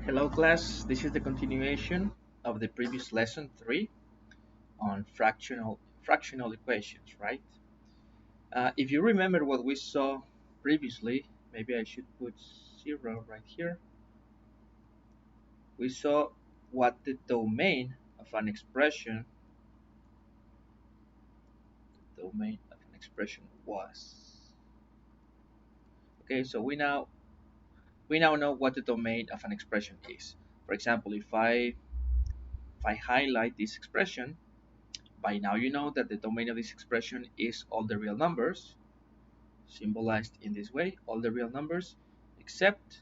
Hello class, this is the continuation of the previous lesson 3 on fractional equations, right? If you remember what we saw previously, maybe I should put 0 right here. We saw what the domain of an expression was. Okay, so we now know what the domain of an expression is. For example, if I highlight this expression, by now you know that the domain of this expression is all the real numbers, symbolized in this way, all the real numbers except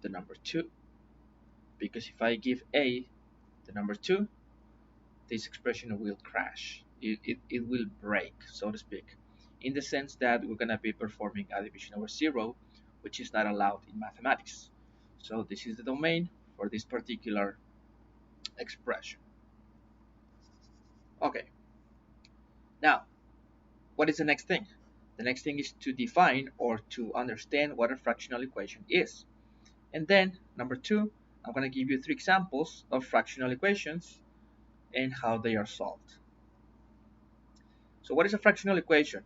the number 2. Because if I give a the number 2, this expression will crash. It will break, so to speak, in the sense that we're going to be performing a division over 0, which is not allowed in mathematics. So this is the domain for this particular expression. Okay, now what is the next thing? The next thing is to define or to understand what a fractional equation is. And then, number 2, I'm going to give you 3 examples of fractional equations and how they are solved. So what is a fractional equation?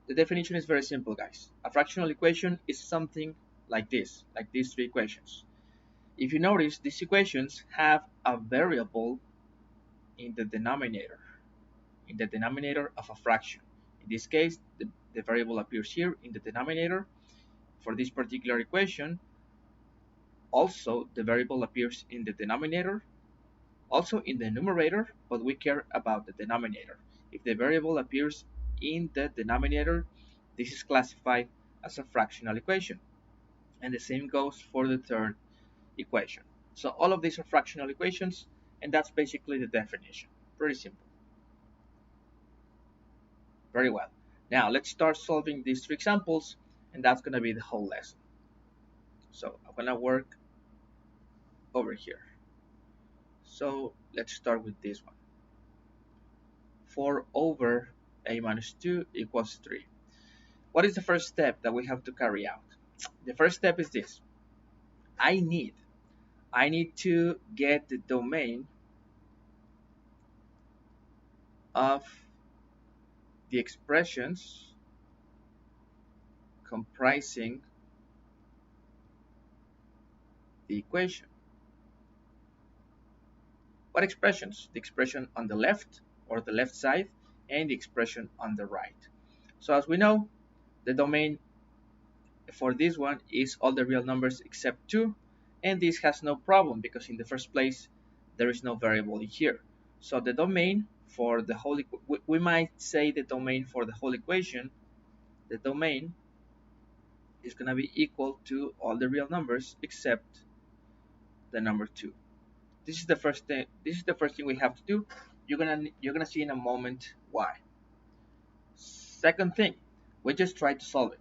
The definition is very simple, guys. A fractional equation is something like this, like these 3 equations. If you notice, these equations have a variable in the denominator of a fraction. In this case, the variable appears here in the denominator. For this particular equation, also the variable appears in the denominator, also in the numerator, but we care about the denominator. If the variable appears in the denominator, this is classified as a fractional equation. And the same goes for the third equation. So all of these are fractional equations, and that's basically the definition. Pretty simple. Very well. Now let's start solving these 3 examples, and that's going to be the whole lesson. So I'm going to work over here. So let's start with this one. 4 over a minus 2 equals 3. What is the first step that we have to carry out? The first step is this. I need to get the domain of the expressions comprising the equation. What expressions? The expression on the left or the left side and the expression on the right. So as we know, the domain for this one is all the real numbers except 2, and this has no problem because in the first place there is no variable in here. So the domain for the whole we might say the domain for the whole equation, the domain is going to be equal to all the real numbers except the number 2. This is the first thing we have to do. You're gonna see in a moment why. Second thing, we just try to solve it.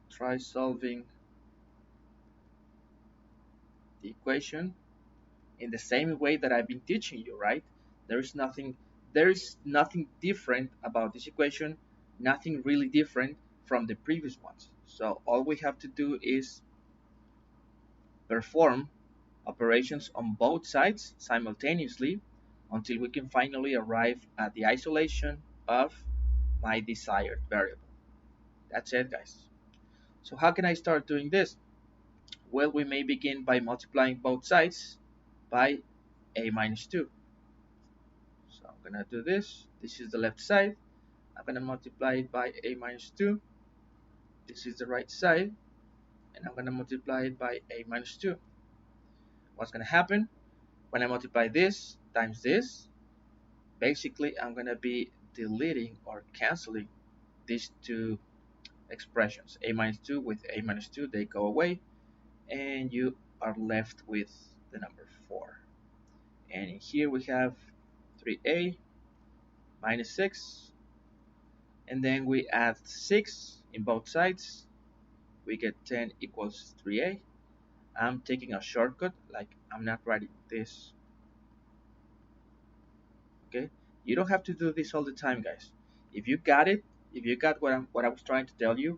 Try solving the equation in the same way that I've been teaching you, right? There is nothing different about this equation, nothing really different from the previous ones. So all we have to do is perform operations on both sides simultaneously until we can finally arrive at the isolation of my desired variable. That's it, guys. So how can I start doing this? Well, we may begin by multiplying both sides by a minus 2. So I'm going to do this. This is the left side. I'm going to multiply it by a minus 2. This is the right side. And I'm going to multiply it by a minus 2. What's going to happen? When I multiply this times this, basically I'm going to be deleting or canceling these 2 expressions. A minus 2 with a minus 2, they go away. And you are left with the number 4. And in here we have 3a minus 6. And then we add 6 in both sides. We get 10 equals 3a. I'm taking a shortcut, like I'm not writing this. Okay, you don't have to do this all the time, guys. If you got it, if you got what I was trying to tell you,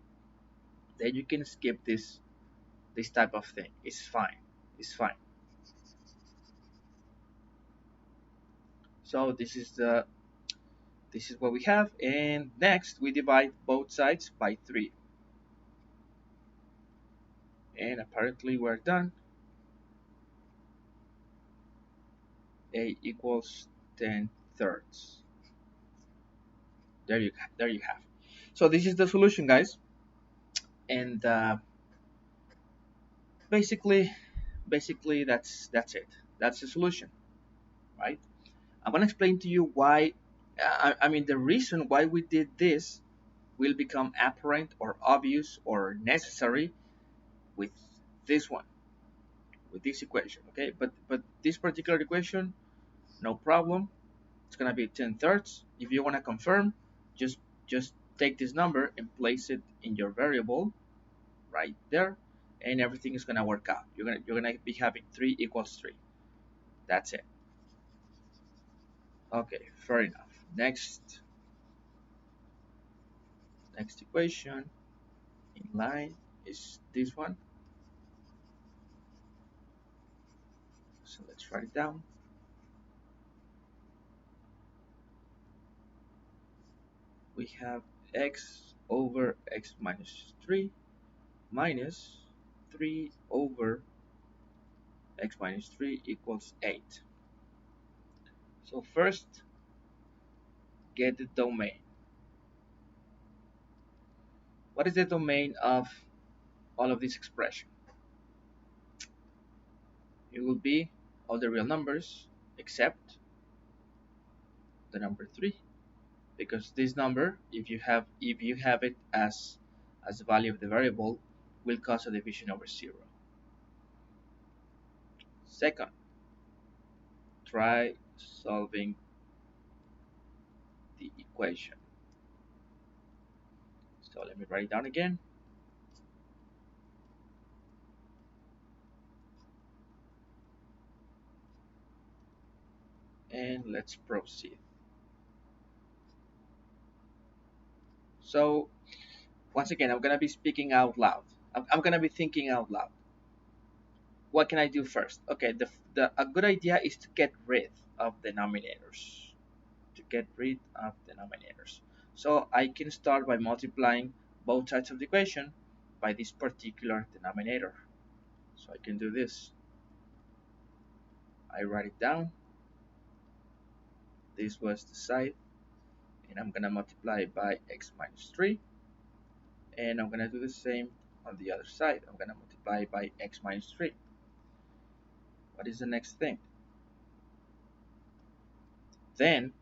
then you can skip this this type of thing. It's fine. It's fine. So this is what we have, and next we divide both sides by 3, and apparently we're done. A equals 10 thirds. There you have. So this is the solution, guys, and basically that's it. That's the solution, right? I'm gonna explain to you why. I mean, the reason why we did this will become apparent or obvious or necessary with this one, with this equation. Okay, but this particular equation, no problem. It's gonna be 10 thirds. If you wanna confirm, just just take this number and place it in your variable right there, and everything is gonna work out. You're gonna be having 3 = 3. That's it. Okay, fair enough. Next equation in line is this one. So let's write it down. We have x over x minus 3 minus 3 over x minus 3 equals 8. So first, get the domain. What is the domain of all of this expression? It will be all the real numbers except the number 3, because this number, if you have it as the value of the variable, will cause a division over 0. Second, try solving the equation. So let me write it down again. And let's proceed. So once again, I'm gonna be speaking out loud. I'm gonna be thinking out loud. What can I do first? Okay, a good idea is to get rid of denominators. To get rid of denominators. So I can start by multiplying both sides of the equation by this particular denominator. So I can do this. I write it down. This was the side, and I'm gonna multiply by x minus 3, and I'm gonna do the same on the other side. I'm gonna multiply by x minus 3. What is the next thing? Then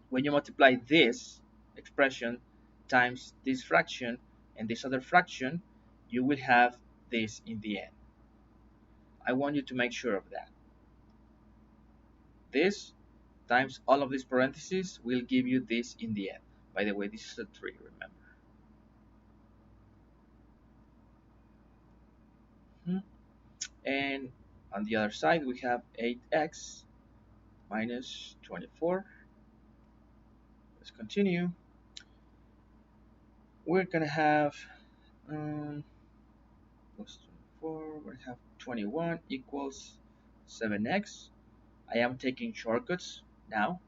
when you multiply this expression times this fraction and this other fraction, you will have this in the end. I want you to make sure of that. This times all of these parentheses will give you this in the end. By the way, this is a 3, remember. And on the other side, we have 8x minus 24. Let's continue. We're going to have plus 24. We're going to have 21 equals 7x. I am taking shortcuts now.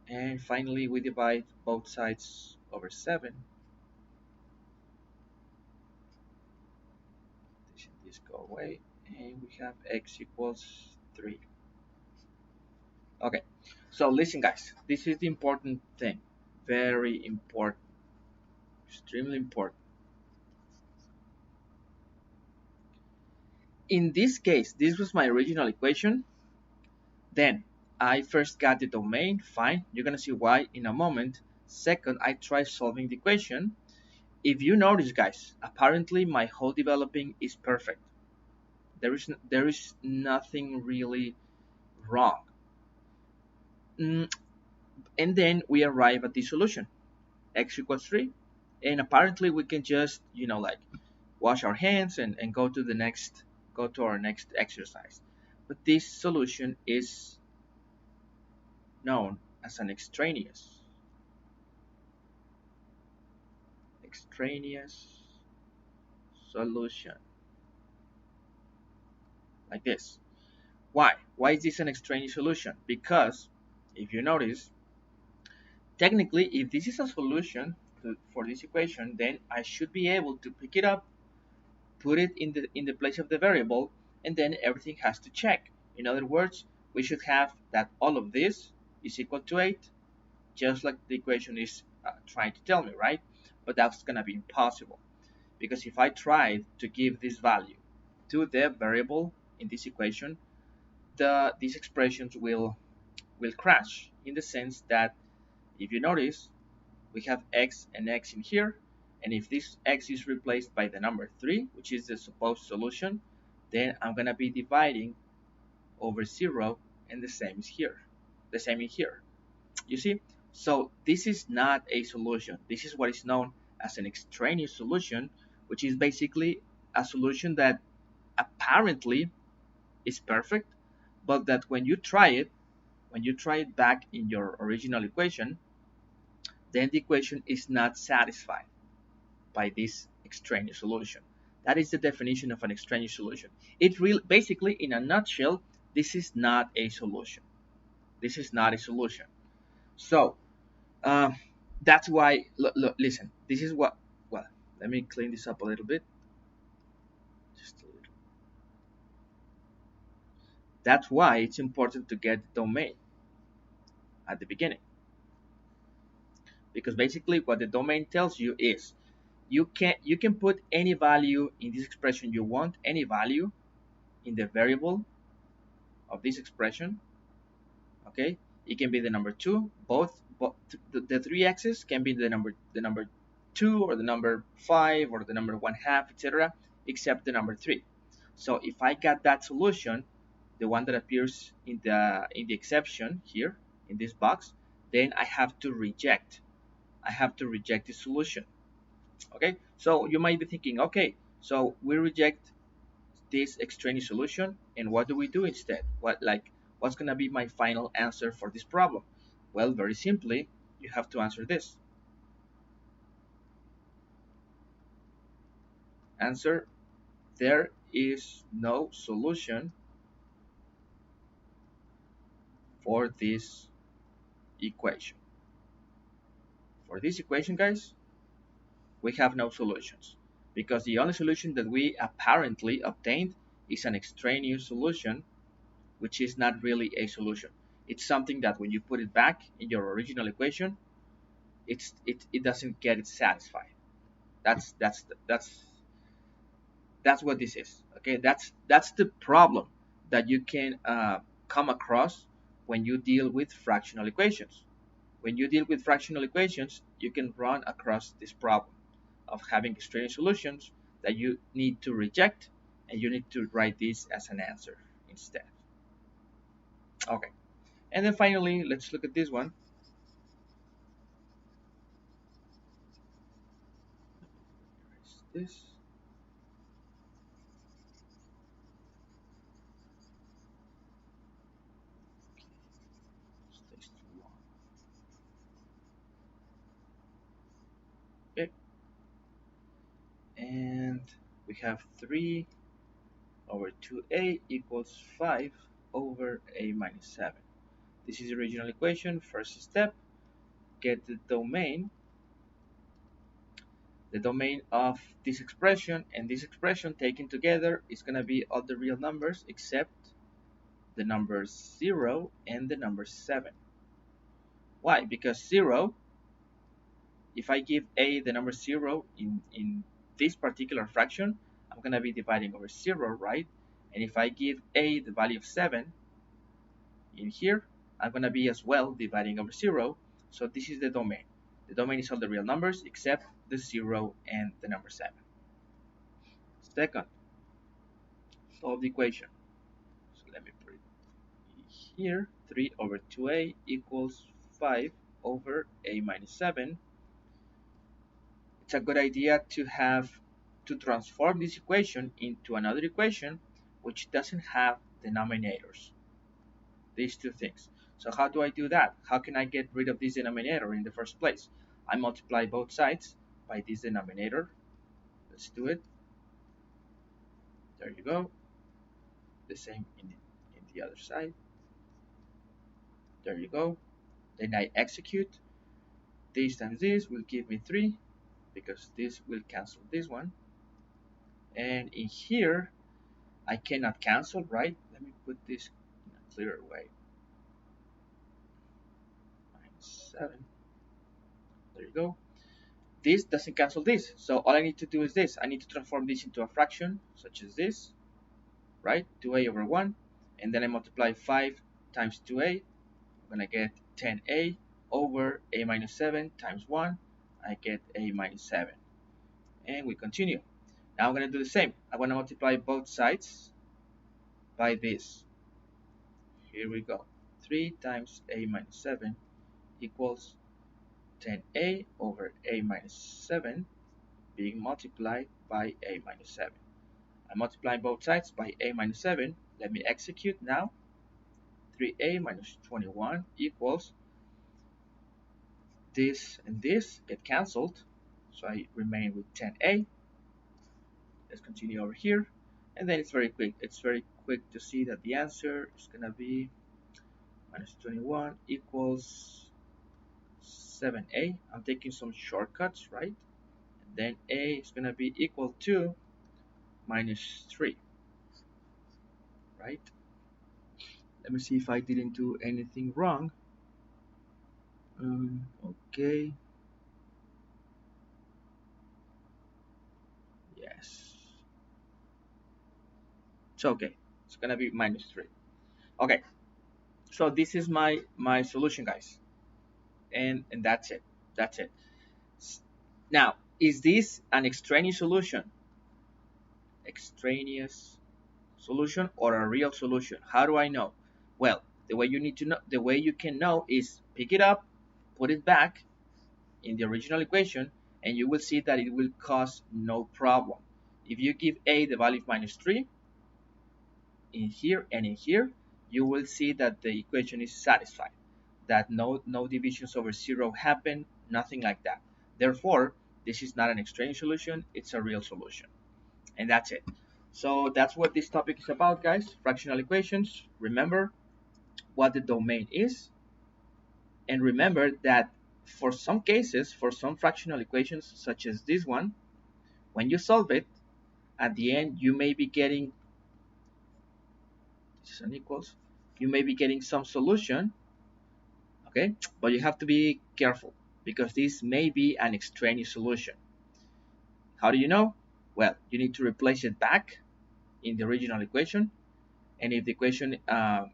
And finally, we divide both sides over 7. This go away, and we have x equals 3. Okay, so listen, guys, this is the important thing. Very important. Extremely important. In this case, this was my original equation. Then I first got the domain, fine. You're gonna see why in a moment. Second, I tried solving the equation. If you notice, guys, apparently my whole developing is perfect. There is nothing really wrong. And then we arrive at the solution, x equals 3, and apparently we can just like wash our hands and go to our next exercise. But this solution is known as an extraneous solution, like this. Why? Why is this an extraneous solution? Because if you notice, technically, if this is a solution for this equation, then I should be able to pick it up, put it in the place of the variable, and then everything has to check. In other words, we should have that all of this is equal to 8, just like the equation is trying to tell me, right? But that's going to be impossible, because if I try to give this value to the variable in this equation, these expressions will crash, in the sense that if you notice, we have x and x in here, and if this x is replaced by the number 3, which is the supposed solution, then I'm going to be dividing over 0, and the same is here, the same in here. You see? So this is not a solution. This is what is known as an extraneous solution, which is basically a solution that apparently is perfect, but that when you try it back in your original equation, then the equation is not satisfied by this extraneous solution. That is the definition of an extraneous solution. It really, basically, in a nutshell, this is not a solution. This is not a solution. So uh, that's why. Look, listen. This is what. Well, let me clean this up a little bit. Just a little. That's why it's important to get the domain at the beginning, because basically what the domain tells you is you can put any value in this expression you want, any value in the variable of this expression. Okay, it can be the number 2, both the three x's can be the number 2 or the number 5 or the number 1/2, etc., except the number 3. So if I got that solution, the one that appears in the exception here in this box, then I have to reject the solution. Okay, so you might be thinking, okay, so we reject this extraneous solution, and what do we do instead? What's going to be my final answer for this problem? Well, very simply, you have to answer this. Answer: there is no solution for this equation. For this equation, guys, we have no solutions, because the only solution that we apparently obtained is an extraneous solution, which is not really a solution. It's something that when you put it back in your original equation, it doesn't get it satisfied. That's what this is. Okay, that's the problem that you can come across when you deal with fractional equations. When you deal with fractional equations, you can run across this problem of having extraneous solutions that you need to reject, and you need to write this as an answer instead. Okay, and then finally, let's look at this one. This. This takes too long. Okay, and we have 3 over 2a equals 5 over a minus 7. This is the original equation. First step, get the domain of this expression, and this expression taken together is going to be all the real numbers except the number 0 and the number 7. Why? Because 0, if I give a the number 0 in this particular fraction, I'm going to be dividing over 0, right? And if I give a the value of 7 in here, I'm going to be as well dividing over 0. So this is the domain. The domain is all the real numbers except the 0 and the number 7. Second, solve the equation. So let me put it here. 3 over 2a equals 5 over a minus 7. It's a good idea to transform this equation into another equation which doesn't have denominators. These two things. So how do I do that? How can I get rid of this denominator in the first place? I multiply both sides by this denominator. Let's do it. There you go. The same in the other side. There you go. Then I execute. This times this will give me 3 because this will cancel this one. And in here, I cannot cancel, right? Let me put this in a clearer way. -7. There you go. This doesn't cancel this. So all I need to do is this. I need to transform this into a fraction, such as this, right? 2a over 1. And then I multiply 5 times 2a. I'm going to get 10a over a minus 7 times 1. I get a minus 7. And we continue. Now I'm going to do the same. I want to multiply both sides by this. Here we go. 3 times a minus 7 equals 10a over a minus 7 being multiplied by a minus 7. I'm multiplying both sides by a minus 7. Let me execute now. 3a minus 21 equals this and this get cancelled. So I remain with 10a. Let's continue over here. And then it's very quick. It's very quick to see that the answer is going to be minus 21 equals 7a. I'm taking some shortcuts, right? And then a is going to be equal to minus 3, right? Let me see if I didn't do anything wrong. Okay. Yes. It's okay. It's going to be minus 3. Okay. So this is my solution, guys. And that's it. That's it. Now, is this an extraneous solution? Extraneous solution or a real solution? How do I know? Well, the way you need to know, the way you can know is pick it up, put it back in the original equation, and you will see that it will cause no problem. If you give a the value of minus 3 in here and in here, you will see that the equation is satisfied, that no divisions over 0 happen, nothing like that. Therefore, this is not an extraneous solution, it's a real solution. And that's it. So that's what this topic is about, guys. Fractional equations. Remember what the domain is. And remember that for some cases, for some fractional equations, such as this one, when you solve it, at the end, you may be getting this is an equals. You may be getting some solution, okay? But you have to be careful because this may be an extraneous solution. How do you know? Well, you need to replace it back in the original equation, and if the equation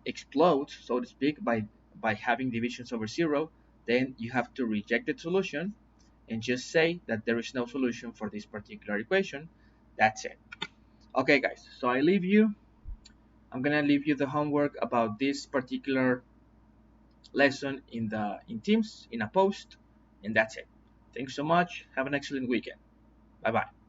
explodes, so to speak, by having divisions over 0, then you have to reject the solution and just say that there is no solution for this particular equation. That's it. Okay, guys, so I'm gonna leave you the homework about this particular lesson in Teams in a post, and that's it. Thanks so much. Have an excellent weekend. Bye bye.